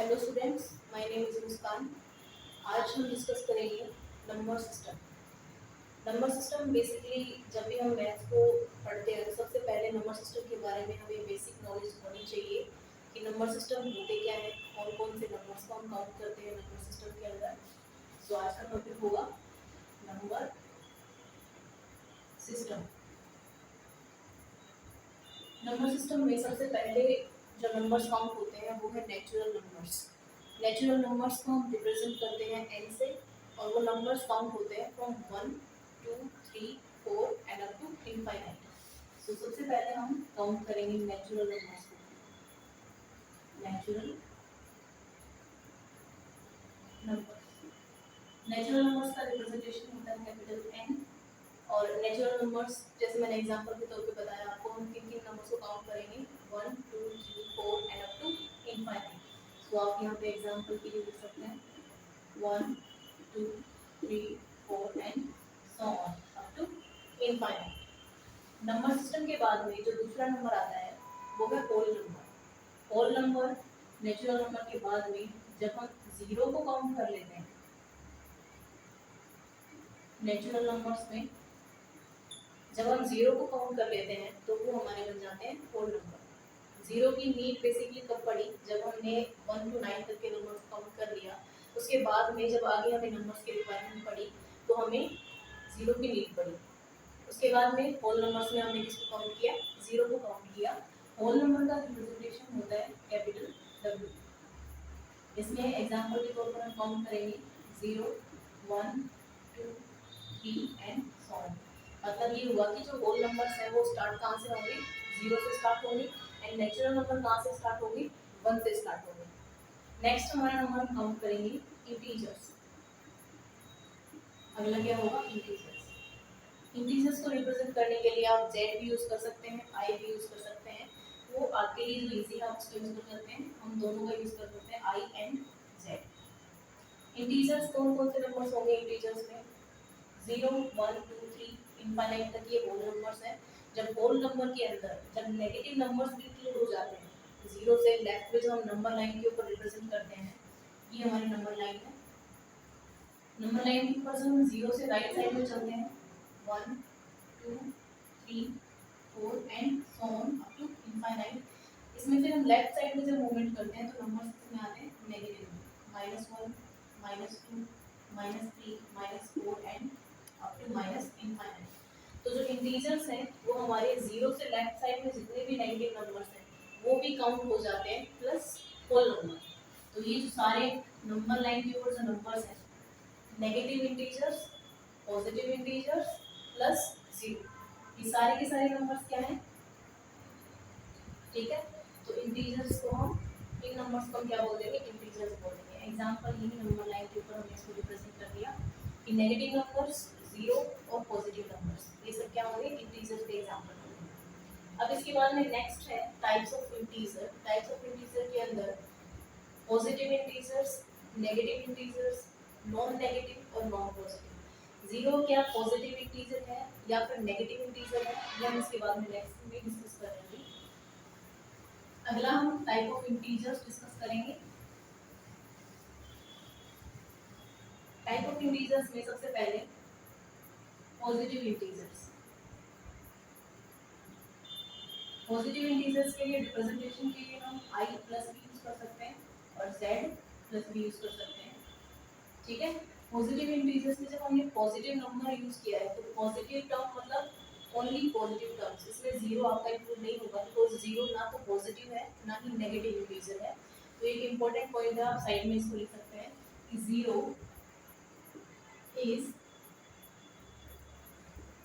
Hello students, my name is Muskan. आज हम discuss करेंगे number system. Number system basically जब भी हम मैथ्स को पढ़ते हैं तो सबसे पहले नंबर सिस्टम के बारे में हमें बेसिक नॉलेज होनी चाहिए कि नंबर सिस्टम होते क्या है, कौन कौन से नंबर्स को हम काउंट करते हैं नंबर सिस्टम के अंदर। तो आज का टॉपिक होगा नंबर सिस्टम। नंबर सिस्टम में सबसे पहले जो नंबर्स काउंट होते हैं वो है नेचुरल नंबर्स। नेचुरल नंबर्स को हम रिप्रेजेंट करते हैं n से, और वो नंबर्स काउंट होते हैं from 1 2 3 4 and up to infinite. तो सबसे पहले हम काउंट करेंगे नेचुरल नंबर्स को। नेचुरल नंबर्स, नेचुरल नंबर्स का रिप्रेजेंटेशन होता है कैपिटल N। और नेचुरल नंबर्स जैसे मैंने एग्जांपल के तौर पे बताया आपको, हम किन किन नंबर्स को काउंट करेंगे 1 2 3 4 एंड अप टू इनफाइनाइट। तो आप यहाँ पे एग्जांपल के लिए लिख सकते हैं 1 2 3 4 and so on up to infinite. Number system के बाद में जो दूसरा नंबर आता है वो है whole number. Whole number natural number के बाद में जब हम जीरो को काउंट कर लेते हैं नेचुरल नंबर्स में, जब हम जीरो को काउंट कर लेते हैं तो वो हमारे बन जाते हैं होल नंबर। जीरो की नीड बेसिकली कब पड़ी, जब हमने 1 to 9 तक के नंबर्स काउंट कर लिया। उसके बाद में जब आगे हमें नंबर्स की रिक्वायरमेंट पड़ी तो हमें जीरो की नीड पड़ी। उसके बाद में होल नंबर्स में हमने किसको काउंट किया, जीरो को काउंट किया। होल नंबर का रिप्रेजेंटेशन होता है कैपिटल W। इसमें एग्जाम्पल के तौर पर हम काउंट करेंगे 0 1 2 3 एंड सो ऑन। मतलब ये हुआ कि जो होल नंबर्स है वो स्टार्ट कहाँ से होंगे, जीरो से स्टार्ट होंगे, एंड नेचुरल नंबर कहाँ से स्टार्ट होंगे, 1 से स्टार्ट होंगे। नेक्स्ट हमारा नंबर हम काउंट करेंगे इंटीजर्स। अगला क्या होगा, इंटीजर्स। इंटीजर्स को रिप्रेजेंट करने के लिए आप z भी यूज कर सकते हैं, i भी यूज कर सकते हैं। वो आपके लिए जो इजी है आप उसको यूज कर सकते हैं, हम दोनों का यूज कर सकते हैं, i एंड z। इंटीजर्स कौन कौन से नंबर्स होंगे इंटीजर्स में, 0 1 2 3 इनफाइनाइट तक ये होल नंबर्स हैं। जब होल नंबर के अंदर जब नेगेटिव नंबर्स भी इंक्लूड हो जाते हैं, जीरो से लेफ्ट में जो हम नंबर लाइन के ऊपर रिप्रेजेंट करते हैं, ये हमारी नंबर लाइन है। नंबर लाइन के ऊपर से हम जीरो से राइट साइड में चलते हैं 1 2 3 4 and so on up to infinite. इसमें फिर हम लेफ्ट साइड में जब मूवमेंट करते हैं तो नंबर्स कितने आते हैं, negative, -1 -2 -3 -4 and up to minus infinite. तो जो इंटीजर्स हैं वो हमारे जीरो से लेफ्ट साइड में जितने भी नेगेटिव नंबर्स हैं वो भी काउंट हो जाते हैं प्लस होल नंबर। तो ये जो सारे नंबर लाइन के ऊपर जो नंबर्स हैं, negative integers, positive integers plus zero, ये सारे के सारे नंबर्स क्या हैं, ठीक है। तो इंटीजर्स को हम, इन नंबर्स को हम क्या बोल देंगे, इंटीजर्स बोल देंगे। एग्जांपल यही नंबर लाइन के ऊपर हमने इसको रिप्रेजेंट कर दिया कि नेगेटिव नंबर्स, जीरो और पॉजिटिव नंबर्स, ये सब क्या होंगे, इंटीजर्स के एग्जांपल होंगे। अब इसके बाद में नेक्स्ट है types of integer. Types of integer के अंदर positive integers, negative integers, non negative और नॉन पॉजिटिव। जीरो क्या पॉजिटिव इंटीजर है या फिर नेगेटिव इंटीजर है, ये हम इसके बाद में नेक्स्ट में डिस्कस करेंगे। अगला हम टाइप ऑफ इंटीजर्स डिस्कस करेंगे। टाइप ऑफ इंटीजर्स में सबसे पहले पॉजिटिव इंटीजर्स। पॉजिटिव इंटीजर्स के लिए रिप्रेजेंटेशन के लिए हम i प्लस भी यूज कर सकते हैं और z प्लस भी यूज कर सकते हैं, ठीक है। पॉजिटिव इंटीजर्स में जब हमने पॉजिटिव नंबर यूज किया है तो पॉजिटिव टर्म मतलब ओनली पॉजिटिव टर्म्स, इसमें जीरो आपका इंक्लूड नहीं होगा बिकॉज जीरो ना तो पॉजिटिव है ना ही नेगेटिव इंटीजर है। तो एक इंपॉर्टेंट पॉइंट है, आप साइड में इसको लिख सकते हैं कि zero is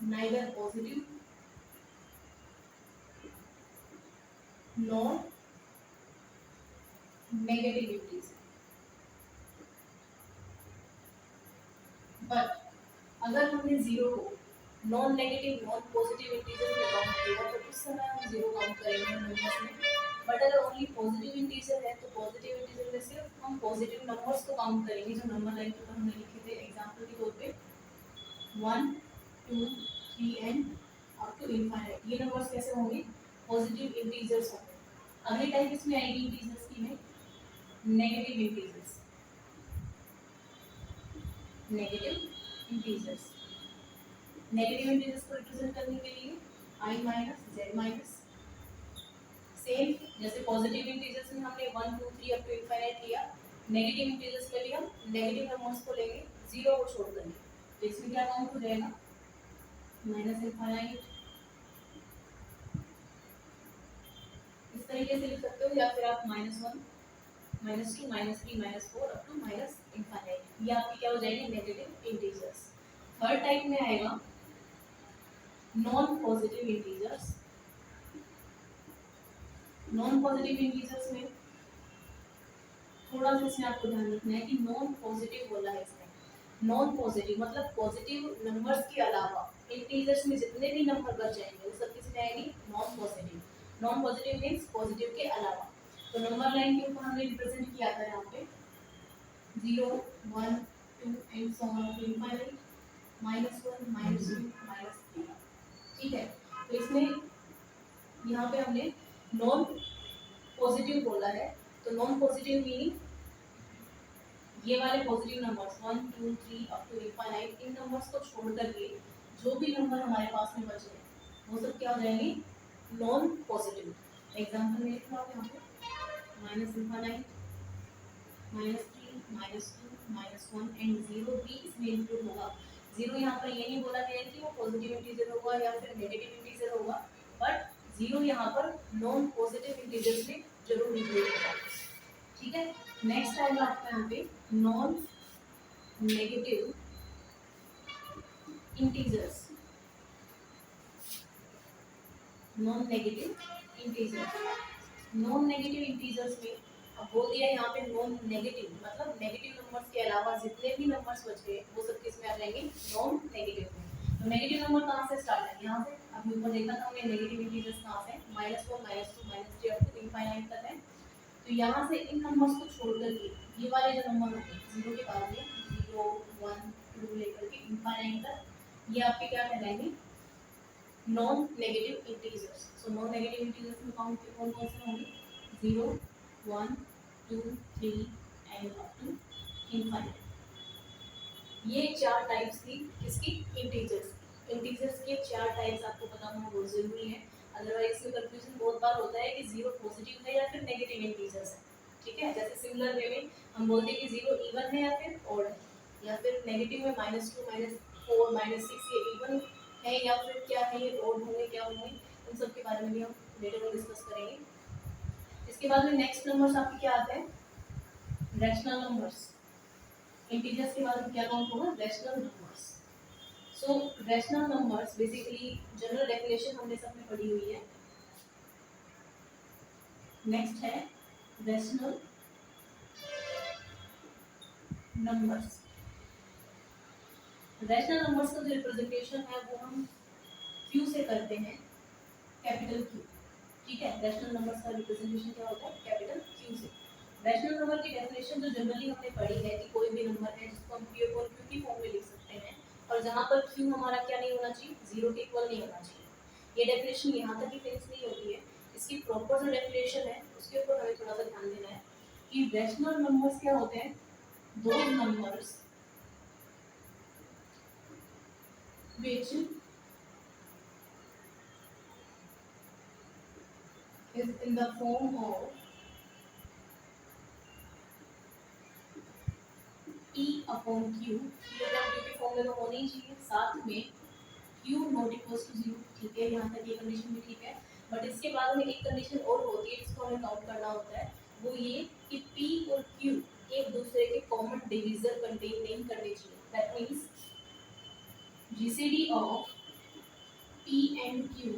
neither positive nor negative integer, but अगर हमने जीरो को non negative non positive integer में काउंट किया तो उस समय हम जीरो काउंट करेंगे नंबर्स में। बट अगर ओनली पॉजिटिव इंटीजर है तो पॉजिटिव इंटीजर में सिर्फ हम पॉजिटिव नंबर्स को काउंट करेंगे जो नंबर लाइन के ऊपर हमने लिखे थे। एग्जांपल के तौर पे 1 2 3 एंड अप टू इनफाइनाइट, ये नंबर्स कैसे होंगे, पॉजिटिव इंटीजर्स होंगे। अगली टाइप इसमें आएगी इंटीजर्स की में negative integers, negative integers, negative integers को रिप्रेजेंट करने के लिए i minus Z minus, same जैसे पॉजिटिव इंटीजर्स में हमने 1 2 3 अप टू इनफाइनाइट लिया, नेगेटिव इंटीजर्स के लिए हम नेगेटिव नंबर्स को लेंगे, जीरो को छोड़ देंगे, तो इसमें क्या काउंट हो जाएगा माइनस इनफाइनाइट, इस तरीके से लिख सकते हो, या फिर आप -1 -2 -3 -4 अप टू माइनस इनफाइनाइट, ये आपकी क्या हो जाएगी नेगेटिव इंटीजर्स। थर्ड टाइप में आएगा non positive integers. Non positive integers में थोड़ा सा इसमें आपको ध्यान रखना है कि नॉन पॉजिटिव बोला है इसमें, नॉन पॉजिटिव मतलब पॉजिटिव नंबर्स के अलावा इंटीजर्स में जितने भी नंबर बच जाएंगे वो सब किसमें आएंगे non positive. Non positive means positive के अलावा। तो नंबर लाइन के ऊपर हमने रिप्रेजेंट किया था यहाँ पे 0 1 2 and so on to infinite, -1 -2 -3, ठीक है। तो इसमें यहाँ पे हमने नॉन पॉजिटिव बोला है, तो नॉन पॉजिटिव मीनिंग ये वाले positive numbers 1 2 3 up to infinite, इन नंबर्स को छोड़ करके जो भी नंबर हमारे पास में बचे हैं वो सब क्या हो जाएंगे नॉन पॉजिटिव। एग्जांपल में लिख लो आप यहाँ पे माइनस इनफाइनाइट, -3 -2 -1 एंड 0 भी इसमें इंक्लूड होगा। 0 यहाँ पर ये नहीं बोला गया है कि वो पॉजिटिव इंटीजर होगा या फिर नेगेटिव इंटीजर होगा, बट 0 यहाँ पर नॉन पॉजिटिव इंटीजर में जरूर इंक्लूड होगा, ठीक है। नेक्स्ट आएगा आपका यहाँ पे non negative integers. Non negative integers, non negative integers में अब बोल दिया यहाँ पे नॉन नेगेटिव मतलब नेगेटिव नंबर्स के अलावा जितने भी नंबर्स बच गए वो सब किस में आ जाएंगे नॉन नेगेटिव में। तो नेगेटिव नंबर कहाँ से स्टार्ट है यहाँ से, अभी ऊपर देखा था हमने नेगेटिव इंटीजर्स कहाँ से -4 -2 -3 अप टू इनफाइनाइट तक है। तो यहाँ से इन नंबर्स को छोड़ करके ये वाले जो नंबर होते हैं 0 के बाद में 0 1 2 लेकर के इनफाइनाइट तक, ये आपके क्या कहलाएंगे non negative integers. So non negative integers में काउंट कौन कौन से होंगे 0 1 2 3 एंड अप टू इनफाइनाइट। ये चार टाइप्स थी किसकी इंटीजर्स। इंटीजर्स के चार टाइप्स आपको पता होना बहुत जरूरी है, अदरवाइज इसमें कंफ्यूजन बहुत बार होता है कि 0 पॉजिटिव है या फिर नेगेटिव इंटीजर्स है, ठीक है। जैसे सिमिलर वे में हम बोलते हैं कि 0 इवन है या फिर ऑड है, या फिर नेगेटिव में -2 -4 -6 ये इवन है या फिर क्या है ये ऑड होंगे क्या होंगे, उन सब के बारे में भी हम लेटर में डिस्कस करेंगे। इसके बाद में नेक्स्ट नंबर्स आपके क्या आते हैं रैशनल नंबर्स। इंटीजर्स के बाद क्या काउंट होगा रैशनल नंबर्स। सो rational numbers basically general definition हमने सब में पढ़ी हुई है। नेक्स्ट है रैशनल नंबर्स। रैशनल नंबर्स का जो रिप्रेजेंटेशन है वो हम क्यू से करते हैं, कैपिटल क्यू, ठीक है। रैशनल नंबर्स का रिप्रेजेंटेशन क्या होता है कैपिटल क्यू से। रैशनल नंबर की डेफिनेशन जो जनरली हमने पढ़ी है कि कोई भी नंबर है जिसको हम पी और क्यू की फॉर्म में लिख सकते हैं, और जहाँ पर क्यू हमारा क्या नहीं होना चाहिए 0 के इक्वल नहीं होना चाहिए। ये डेफिनेशन यहाँ तक ही फिक्स नहीं होती है, इसकी प्रॉपर जो डेफिनेशन है उसके ऊपर हमें थोड़ा सा ध्यान देना है कि रैशनल नंबर्स क्या होते हैं दो numbers which is in the form of P upon Q, Q के फॉर्म में तो होनी ही चाहिए, साथ में Q नॉट इक्वल्स टू 0, ठीक है। यहाँ तक ये कंडीशन भी ठीक है, बट इसके बाद में एक कंडीशन और होती है जिसको हमें काउंट करना होता है, वो ये कि P और Q एक दूसरे के कॉमन डिवीजर कंटेन नहीं करने चाहिए। That means GCD of P and Q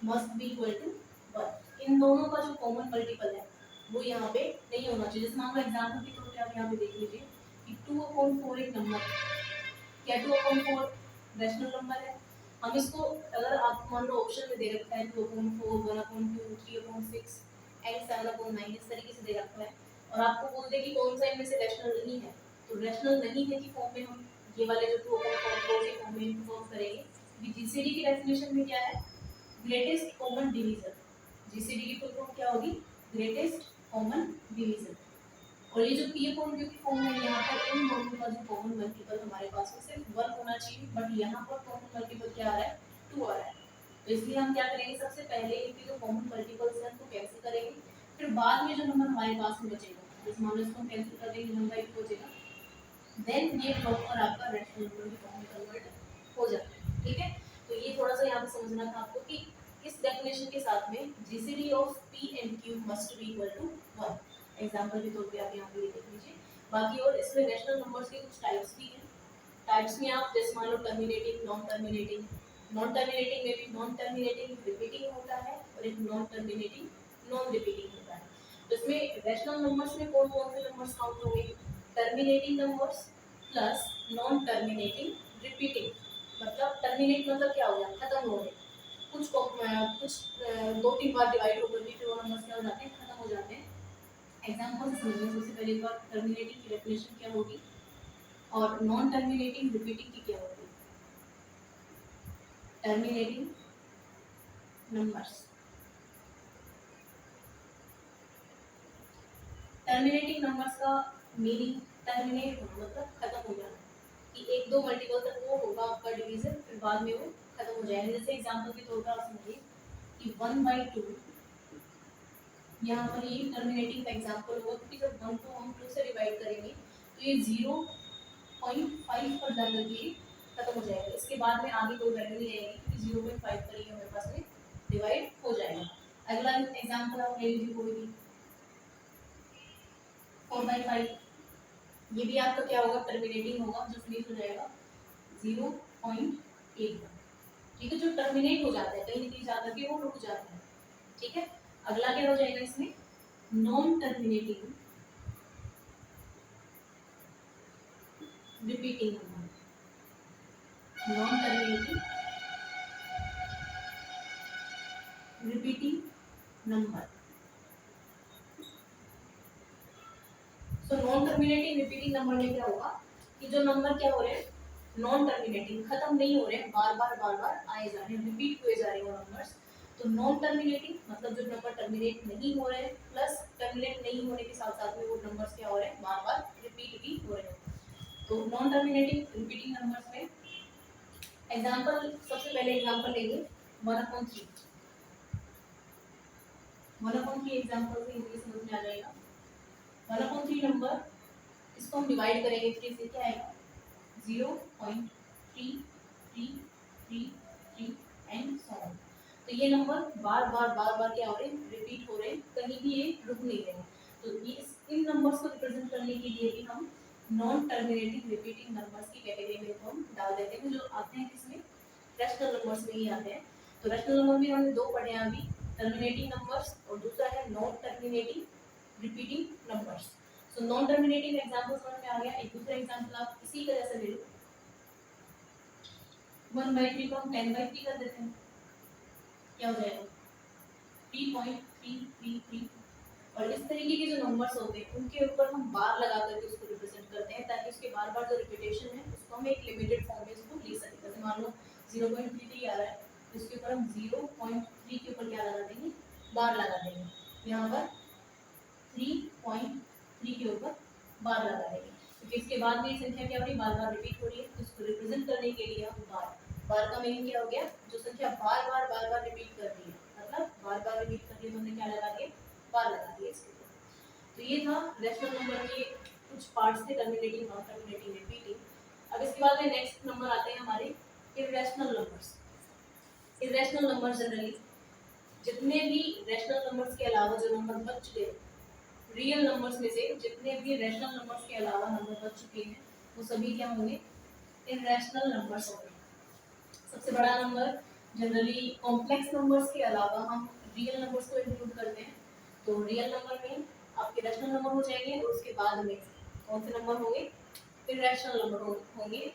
must be equal to 1। इन दोनों का जो कॉमन मल्टीपल है वो यहाँ पे नहीं होना चाहिए। जैसे मान लो एग्जाम्पल के तौर पे आप यहाँ पे देख लीजिए कि 2/4 एक नंबर है, क्या 2/4 रैशनल नंबर है। हम इसको अगर आप मान लो ऑप्शन में दे रखा है 2/4 1/2 3/6 एंड 7/9 इस तरीके से दे रखा है, और आपको बोल दे कि कौन सा इनमें से रैशनल नहीं है, तो रैशनल नहीं है कि फॉर्म में हम ये वाले जो 2/4 के फॉर्म में इन्वॉल्व करेंगे। जीसीडी की डेफिनेशन में क्या है ग्रेटेस्ट कॉमन डिवीजर। जीसीडी की फुल फॉर्म क्या होगी ग्रेटेस्ट कॉमन डिवीजर। और ये जो पी अपॉन क्यू की फॉर्म है, यहाँ पर इन दोनों का जो कॉमन मल्टीपल हमारे पास में सिर्फ 1 होना चाहिए, बट यहाँ पर कॉमन मल्टीपल क्या आ रहा है, 2 आ रहा है। तो इसलिए हम क्या करेंगे, सबसे पहले इनके जो कॉमन मल्टीपल्स हैं उनको कैंसिल करेंगे, फिर बाद में जो नंबर हमारे पास में बचेगा, जैसे मान लो इसको हम कैंसिल कर देंगे, नंबर 1 बचेगा, देन ये प्रॉपर आपका रैशनल नंबर की फॉर्म में कन्वर्ट हो जाता है। ठीक है, तो ये थोड़ा सा यहाँ पे समझना था आपको कि इस डेफिनेशन के साथ में GCD of P and Q must be equal to 1, example के तौर पे आप यहाँ पे ये देख लीजिए। बाकी और इसमें रैशनल नंबर्स के कुछ टाइप्स भी हैं। टाइप्स में आप जैसे मान लो terminating, non terminating, non terminating में भी नॉन टर्मिनेटिंग रिपीटिंग होता है और एक नॉन टर्मिनेटिंग नॉन रिपीटिंग होता है। तो इसमें रैशनल नंबर्स में कौन कौन से नंबर्स काउंट होंगे, terminating numbers plus non terminating repeating. मतलब टर्मिनेट मतलब क्या हो गया, खत्म हो गए, कुछ दो तीन बार डिवाइड होकर भी फिर वो नंबर्स क्या हो जाते हैं, खत्म हो जाते हैं। एग्जांपल से समझिए, सबसे पहले एक बार टर्मिनेटिंग की डेफिनेशन क्या होगी और नॉन टर्मिनेटिंग रिपीटिंग की क्या होगी। टर्मिनेटिंग नंबर्स, टर्मिनेटिंग नंबर्स का मीनिंग टर्मिनेट होना मतलब खत्म हो जाना, कि एक दो मल्टीपल तक वो होगा आपका डिवीजन, फिर बाद में वो खत्म हो जाएगा। जैसे एग्जांपल के तौर पर आप समझिए कि 1/2, यहाँ पर ये टर्मिनेटिंग का एग्जांपल होगा, क्योंकि जब 1 को हम 2 से डिवाइड करेंगे तो ये 0.5 पर जाकर के खत्म हो जाएगा। इसके बाद में आगे कोई वैल्यू नहीं आएगी, क्योंकि 0.5 पर ये हमारे पास में डिवाइड हो जाएगा। अगला एग्जांपल आप ले लीजिए कोई भी, 4/5, ये भी आपका क्या होगा, टर्मिनेटिंग होगा, जो फिनिश हो जाएगा 0.8 पर। ठीक है, जो टर्मिनेट हो जाता है, कहीं ना कहीं जाकर के वो रुक जाता है। ठीक है, अगला क्या हो जाएगा इसमें, non terminating repeating number, non terminating repeating number. So non terminating repeating number में क्या होगा कि जो नंबर क्या हो रहे हैं, नॉन टर्मिनेटिंग, खत्म नहीं हो रहे हैं, बार बार आए जा रहे हैं, रिपीट हुए जा रहे हैं वो नंबर्स। तो नॉन टर्मिनेटिंग मतलब जो नंबर टर्मिनेट नहीं हो रहे हैं, प्लस टर्मिनेट नहीं होने के साथ साथ में वो नंबर्स क्या हो रहे हैं, बार बार रिपीट भी हो रहे हैं। तो नॉन टर्मिनेटिंग रिपीटिंग नंबर्स में एग्जांपल, सबसे पहले एग्जांपल लेंगे 1/3। 1/3 एग्जांपल से इंग्लिश समझ में आ जाएगा। 1/3 नंबर, इसको हम डिवाइड करेंगे 3 से, क्या आएगा 0.3333 एंड सो ऑन। तो ये नंबर बार बार क्या हो रहे हैं, रिपीट हो रहे हैं, कहीं भी ये रुक नहीं रहे हैं। तो ये इन नंबर्स को रिप्रेजेंट करने के लिए भी हम नॉन टर्मिनेटिंग रिपीटिंग नंबर्स की कैटेगरी में को हम डाल देते हैं, जो आते हैं किसमें, रैशनल नंबर्स में ही आते हैं। तो रैशनल नंबर में हमने दो पढ़े हैं अभी, टर्मिनेटिंग नंबर्स और दूसरा है non terminating repeating numbers. So non terminating example समझ में आ गया। एक दूसरा एग्जांपल आप इसी का जैसे ले लो, 1/3 को हम 10/3 कर देते हैं, क्या हो जाएगा 3.333। और इस तरीके के जो नंबर्स होते हैं उनके ऊपर हम बार लगा करके उसको रिप्रेजेंट करते हैं, ताकि उसके बार बार जो रिपीटेशन है उसको हम एक लिमिटेड फॉर्म में उसको लिख सकें। जैसे मान लो 0.33 आ रहा है, तो इसके ऊपर हम 0.3 के ऊपर क्या लगा देंगे, बार लगा देंगे। यहाँ पर 3.3 के ऊपर बार लगा देंगे, क्योंकि इसके बाद में ये संख्या क्या हो रही है, बार बार रिपीट हो रही है। तो इसको रिप्रेजेंट करने के लिए हम बार का मीनिंग क्या हो गया, जो संख्या बार बार रिपीट कर रही है, मतलब बार बार रिपीट कर रही है, तो हमने क्या लगा दिया, बार लगा दिया इसके ऊपर। तो ये था रैशनल नंबर के कुछ पार्ट्स थे, टर्मिनेटिंग, नॉन टर्मिनेटिंग, रिपीटिंग। अब इसके बाद में नेक्स्ट नंबर आते हैं हमारे irrational numbers. Irrational number generally जितने भी रैशनल नंबर्स के अलावा जो नंबर बच चुके हैं, रियल नंबर्स में से जितने भी रैशनल नंबर्स के अलावा नंबर बच चुके हैं, वो सभी क्या होंगे, इर्रेशनल नंबर्स होंगे। सबसे बड़ा नंबर जनरली कॉम्प्लेक्स नंबर्स के अलावा हम रियल नंबर्स को इंक्लूड करते हैं। तो रियल नंबर में आपके रैशनल नंबर हो जाएंगे और उसके बाद में कौन से नंबर होंगे, इर्रेशनल नंबर होंगे।